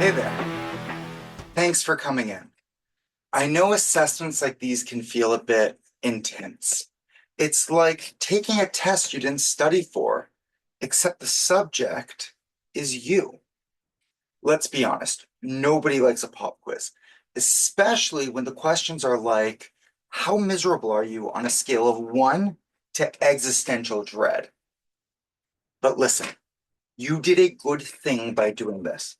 Hey there. Thanks for coming in. I know assessments like these can feel a bit intense. It's like taking a test you didn't study for, except the subject is you. Let's be honest, nobody likes a pop quiz, especially when the questions are like, how miserable are you on a scale of 1 to existential dread? But listen, you did a good thing by doing this.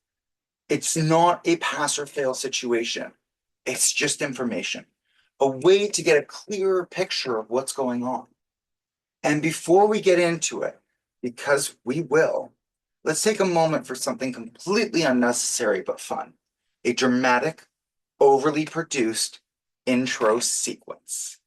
It's not a pass or fail situation. It's just information, a way to get a clearer picture of what's going on. And before we get into it, because we will, let's take a moment for something completely unnecessary but fun, a dramatic, overly produced intro sequence.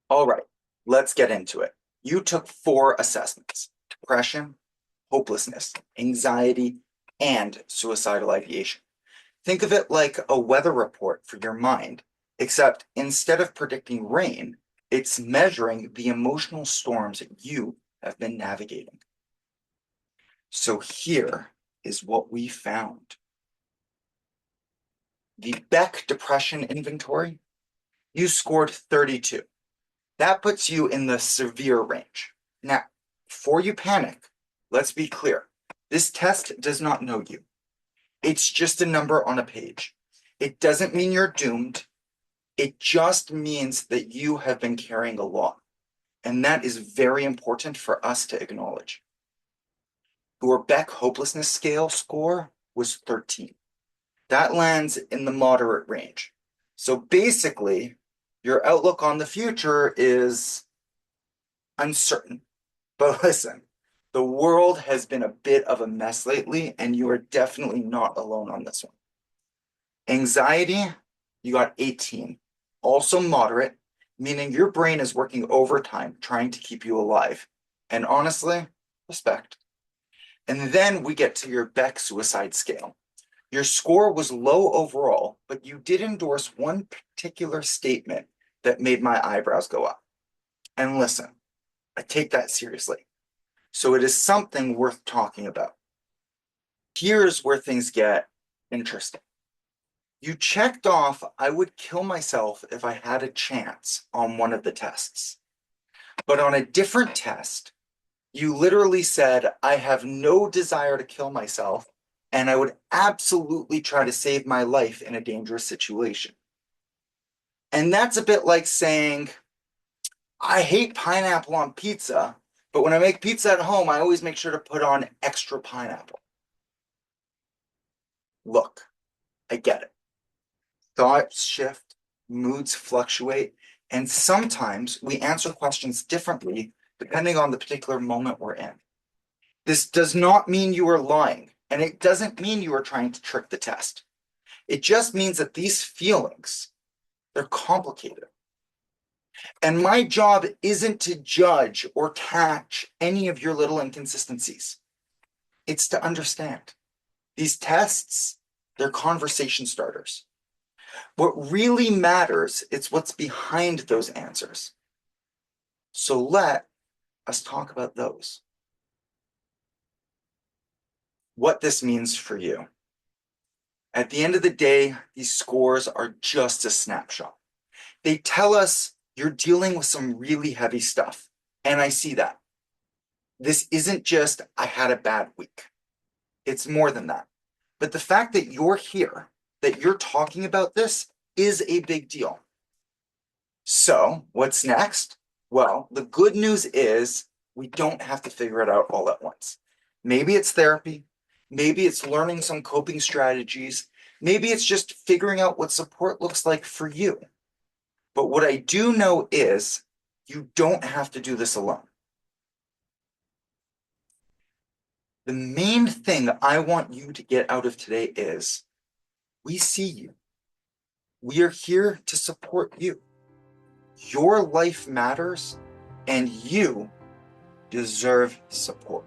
All right, let's get into it. You took 4 assessments: depression, hopelessness, anxiety, and suicidal ideation. Think of it like a weather report for your mind, except instead of predicting rain, it's measuring the emotional storms that you have been navigating. So here is what we found. The Beck Depression Inventory, you scored 32. That puts you in the severe range. Now, before you panic, let's be clear. This test does not know you. It's just a number on a page. It doesn't mean you're doomed. It just means that you have been carrying a lot. And that is very important for us to acknowledge. Your Beck hopelessness scale score was 13. That lands in the moderate range. So basically, your outlook on the future is uncertain. But listen, the world has been a bit of a mess lately, and you are definitely not alone on this one. Anxiety, you got 18. Also moderate, meaning your brain is working overtime trying to keep you alive. And honestly, respect. And then we get to your Beck suicide scale. Your score was low overall, but you did endorse one particular statement that made my eyebrows go up. And listen, I take that seriously. So it is something worth talking about. Here's where things get interesting. You checked off, I would kill myself if I had a chance on one of the tests. But on a different test, you literally said, I have no desire to kill myself, and I would absolutely try to save my life in a dangerous situation. And that's a bit like saying, I hate pineapple on pizza, but when I make pizza at home, I always make sure to put on extra pineapple. Look, I get it. Thoughts shift, moods fluctuate, and sometimes we answer questions differently depending on the particular moment we're in. This does not mean you are lying, and it doesn't mean you are trying to trick the test. It just means that these feelings, they're complicated. And my job isn't to judge or catch any of your little inconsistencies. It's to understand. These tests, they're conversation starters. What really matters is what's behind those answers. So let us talk about those. What this means for you. At the end of the day, these scores are just a snapshot. They tell us you're dealing with some really heavy stuff, and I see that. This isn't just, I had a bad week. It's more than that. But the fact that you're here, that you're talking about this, is a big deal. So, what's next? Well, the good news is we don't have to figure it out all at once. Maybe it's therapy. Maybe it's learning some coping strategies. Maybe it's just figuring out what support looks like for you. But what I do know is you don't have to do this alone. The main thing I want you to get out of today is we see you. We are here to support you. Your life matters, and you deserve support.